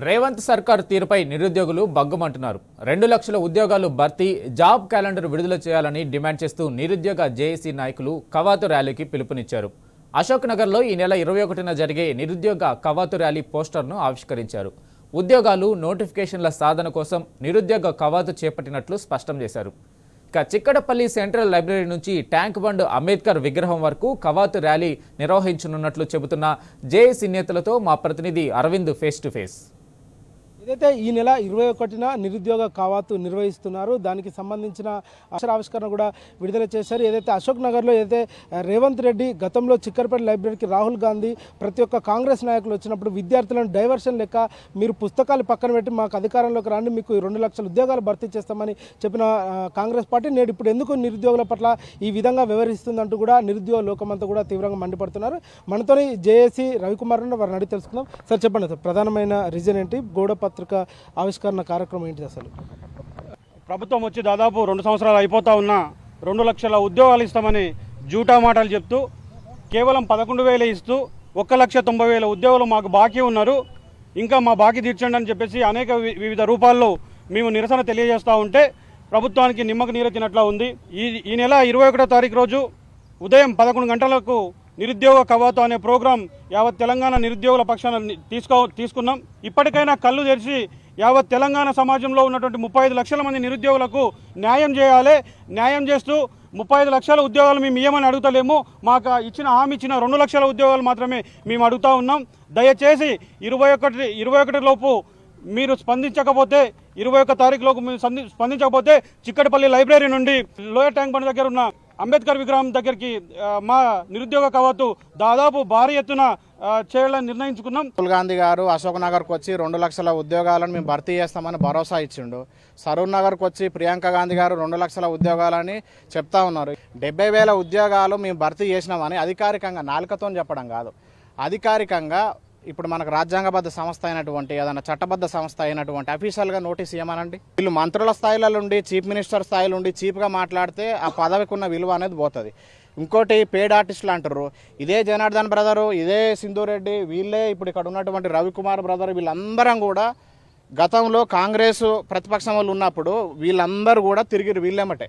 రేవంత్ సర్కార్ తీరుపై నిరుద్యోగులు బగ్గుమంటున్నారు. 2 లక్షల ఉద్యోగాలు భర్తీ, జాబ్ క్యాలెండర్ విడుదల చేయాలని డిమాండ్ చేస్తూ నిరుద్యోగ జేఏసీ నాయకులు కవాతు ర్యాలీకి పిలుపునిచ్చారు. అశోక్ నగర్లో ఈ నెల 21న జరిగే నిరుద్యోగ కవాతు ర్యాలీ పోస్టర్ను ఆవిష్కరించారు. ఉద్యోగాలు నోటిఫికేషన్ల సాధన కోసం నిరుద్యోగ కవాతు చేపట్టినట్లు స్పష్టం చేశారు. ఇక చిక్కడపల్లి సెంట్రల్ లైబ్రరీ నుంచి ట్యాంక్ బండ్ అంబేద్కర్ విగ్రహం వరకు కవాతు ర్యాలీ నిర్వహించనున్నట్లు చెబుతున్న జేఏసీ నేతలతో మా ప్రతినిధి అరవింద్ ఫేస్ టు ఫేస్. ఏదైతే ఈ నెల 21న నిరుద్యోగ కవాతు నిర్వహిస్తున్నారు, దానికి సంబంధించిన అక్షరావిష్కరణ కూడా విడుదల చేశారు. ఏదైతే అశోక్ నగర్లో ఏదైతే రేవంత్ రెడ్డి గతంలో చిక్కడపల్లి లైబ్రరీకి రాహుల్ గాంధీ ప్రతి ఒక్క కాంగ్రెస్ నాయకులు వచ్చినప్పుడు విద్యార్థులను డైవర్షన్ లెక్క మీరు పుస్తకాలు పక్కన పెట్టి మాకు అధికారంలోకి రండి, మీకు 2 లక్షల ఉద్యోగాలు భర్తీ చేస్తామని చెప్పిన కాంగ్రెస్ పార్టీ నేడు ఇప్పుడు ఎందుకు నిరుద్యోగుల పట్ల ఈ విధంగా వ్యవహరిస్తుందంటూ కూడా నిరుద్యోగ లోకమంతా కూడా తీవ్రంగా మండిపడుతున్నారు. మనతోని జేఏసీ రవికుమార్ వారిని అడిగి తెలుసుకుందాం. సార్ చెప్పండి, సార్ ప్రధానమైన రీజన్ ఏంటి? గోడ పత్రిక ఆవిష్కరణ కార్యక్రమం ఏంటి? అసలు ప్రభుత్వం వచ్చి దాదాపు 2 సంవత్సరాలు అయిపోతా ఉన్నా 2 లక్షల ఉద్యోగాలు ఇస్తామని జూటా మాటలు చెప్తూ కేవలం 11,000 ఇస్తూ 1,90,000 ఉద్యోగులు మాకు బాకీ ఉన్నారు, ఇంకా మా బాకీ తీర్చండి అని చెప్పేసి అనేక వివిధ రూపాల్లో మేము నిరసన తెలియజేస్తూ ఉంటే ప్రభుత్వానికి నిమ్మకు నీరెత్తినట్లా ఉంది. ఈ నెల 21వ తారీఖు రోజు ఉదయం 11 గంటలకు నిరుద్యోగ కవాతు అనే ప్రోగ్రాం యావత్ తెలంగాణ నిరుద్యోగుల పక్షాన తీసుకున్నాం. ఇప్పటికైనా కళ్ళు తెరిచి యావత్ తెలంగాణ సమాజంలో ఉన్నటువంటి 35 లక్షల మంది నిరుద్యోగులకు న్యాయం చేయాలి. న్యాయం చేస్తూ 35 లక్షల ఉద్యోగాలు మేము ఇవ్వమని అడుగుతలేము, మాకు హామీ ఇచ్చిన 2 లక్షల ఉద్యోగాలు మాత్రమే మేము అడుగుతూ ఉన్నాం. దయచేసి 21 లోపు మీరు స్పందించకపోతే 21 తారీఖులోపు మీరు స్పందించకపోతే చిక్కడపల్లి లైబ్రరీ నుండి లోయర్ ట్యాంక్ బండ్ దగ్గర ఉన్న అంబేద్కర్ విగ్రహం దగ్గరికి మా నిరుద్యోగ కవాతు దాదాపు భారీ ఎత్తున చేయాలని నిర్ణయించుకున్నాం. రాహుల్ గాంధీ గారు అశోక్ నగర్కి వచ్చి 2 లక్షల ఉద్యోగాలను మేము భర్తీ చేస్తామని భరోసా ఇచ్చిండు. సరూర్ నగర్కి వచ్చి ప్రియాంక గాంధీ గారు 2 లక్షల ఉద్యోగాలని చెప్తా ఉన్నారు. 70,000 ఉద్యోగాలు మేము భర్తీ చేసినామని అధికారికంగా నాలుకతో చెప్పడం కాదు, అధికారికంగా ఇప్పుడు మనకు రాజ్యాంగబద్ధ సంస్థ అయినటువంటి ఏదైనా చట్టబద్ధ సంస్థ అయినటువంటి అఫీషియల్గా నోటీస్ ఇవ్వమనండి. వీళ్ళు మంత్రుల స్థాయిలో ఉండి చీఫ్ మినిస్టర్ స్థాయిలో ఉండి చీప్గా మాట్లాడితే ఆ పదవికి ఉన్న విలువ అనేది పోతుంది. ఇంకోటి పేడ్ ఆర్టిస్టులు అంటారు, ఇదే జనార్దన్ బ్రదరు, ఇదే సింధూరెడ్డి, వీళ్ళే ఇప్పుడు ఇక్కడ ఉన్నటువంటి రవికుమార్ బ్రదర్, వీళ్ళందరం కూడా గతంలో కాంగ్రెస్ ప్రతిపక్షం వాళ్ళు ఉన్నప్పుడు వీళ్ళందరూ కూడా తిరిగి వీళ్ళేమటే.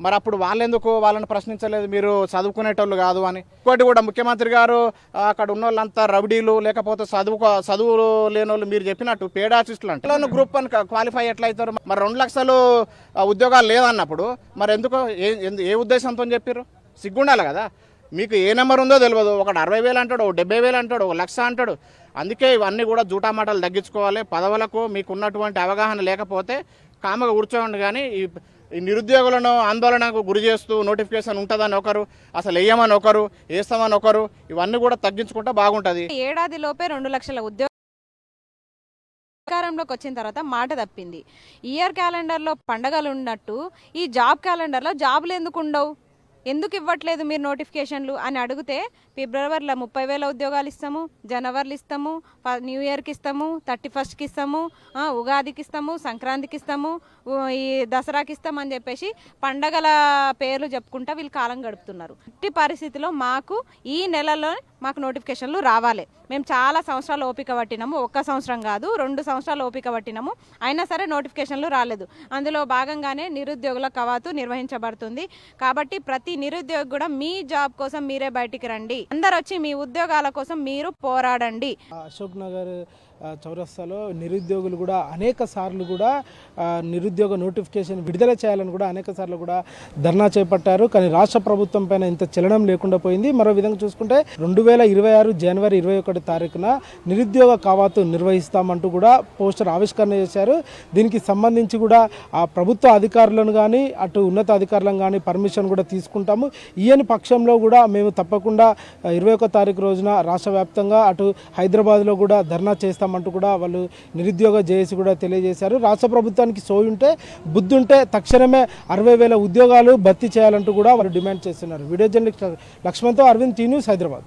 మరి అప్పుడు వాళ్ళెందుకు వాళ్ళని ప్రశ్నించలేదు, మీరు చదువుకునేటోళ్ళు కాదు అని. ఇంకోటి కూడా ముఖ్యమంత్రి గారు అక్కడ ఉన్న వాళ్ళంతా రౌడీలు లేకపోతే చదువు లేని వాళ్ళు మీరు చెప్పినట్టు పేడ్ ఆర్టిస్టులు అంటే గ్రూప్ అని క్వాలిఫై ఎట్లయితారు? మరి 2 లక్షలు ఉద్యోగాలు లేదన్నప్పుడు మరి ఎందుకు ఏ ఉద్దేశంతో చెప్పారు? సిగ్గుండాలి కదా. మీకు ఏ నెంబర్ ఉందో తెలియదు, ఒకడు 60,000 అంటాడు, 70,000 అంటాడు, 1,00,000 అంటాడు. అందుకే ఇవన్నీ కూడా జూటా మాటలు తగ్గించుకోవాలి. పదవులకు మీకు ఉన్నటువంటి అవగాహన లేకపోతే కామగా కూర్చోండి. కానీ ఈ నిరుద్యోగులను ఆందోళనకు గురి చేస్తూ నోటిఫికేషన్ ఉంటుందని ఒకరు, అసలు వేయమని ఒకరు, వేస్తామని ఒకరు, ఇవన్నీ కూడా తగ్గించుకుంటే బాగుంటుంది. ఏడాదిలోపే 2 లక్షల ఉద్యోగ అధికారంలోకి వచ్చిన తర్వాత మాట తప్పింది. ఇయర్ క్యాలెండర్లో పండగలు ఉన్నట్టు ఈ జాబ్ క్యాలెండర్లో జాబులు ఎందుకు ఉండవు, ఎందుకు ఇవ్వట్లేదు మీరు నోటిఫికేషన్లు అని అడిగితే ఫిబ్రవరిలో 30,000 ఉద్యోగాలు ఇస్తాము, జనవరిలో ఇస్తాము, న్యూ ఇయర్కి ఇస్తాము, 31స్ట్కి ఇస్తాము, ఉగాదికి ఇస్తాము, సంక్రాంతికి ఇస్తాము, ఈ దసరాకి ఇస్తాము అని చెప్పేసి పండగల పేర్లు చెప్పుకుంటా వీళ్ళు కాలం గడుపుతున్నారు. ఇట్టి పరిస్థితిలో మాకు ఈ నెలలో మాకు నోటిఫికేషన్లు రావాలి. మేము చాలా సంవత్సరాలు ఓపిక పట్టినాము, 1 సంవత్సరం కాదు 2 సంవత్సరాలు ఓపిక పట్టినాము, అయినా సరే నోటిఫికేషన్లు రాలేదు. అందులో భాగంగానే నిరుద్యోగుల కవాతు నిర్వహించబడుతుంది. కాబట్టి ప్రతి నిరుద్యోగి కూడా మీ జాబ్ కోసం మీరే బయటికి రండి, అందరు వచ్చి మీ ఉద్యోగాల కోసం మీరు పోరాడండి. అశోక్ నగర్ చౌరస్తాలో నిరుద్యోగులు కూడా అనేక సార్లు కూడా నిరుద్యోగ నోటిఫికేషన్ విడుదల చేయాలని కూడా అనేక సార్లు కూడా ధర్నా చేపట్టారు. కానీ రాష్ట్ర ప్రభుత్వం పైన ఇంత చలనం లేకుండా పోయింది. మరో విధంగా చూసుకుంటే 2026 జనవరి 21 తారీఖున నిరుద్యోగ కవాతు నిర్వహిస్తామంటూ కూడా పోస్టర్ ఆవిష్కరణ చేశారు. దీనికి సంబంధించి కూడా ఆ ప్రభుత్వ అధికారులను కానీ అటు ఉన్నత అధికారులను కానీ పర్మిషన్ కూడా తీసుకుంటాము. ఈయని పక్షంలో కూడా మేము తప్పకుండా 21 తారీఖు రోజున రాష్ట్ర వ్యాప్తంగా అటు హైదరాబాద్లో కూడా ధర్నా చేస్తామంటూ కూడా వాళ్ళు నిరుద్యోగ జేఏసీ కూడా తెలియజేశారు. రాష్ట్ర ప్రభుత్వానికి సోయుంటే బుద్ధుంటే తక్షణమే 60,000 ఉద్యోగాలు భర్తీ చేయాలంటూ కూడా వాళ్ళు డిమాండ్ చేస్తున్నారు. వీడియో జర్నలిస్ట్ లక్ష్మణ్తో అరవింద్, టీ న్యూస్, హైదరాబాద్.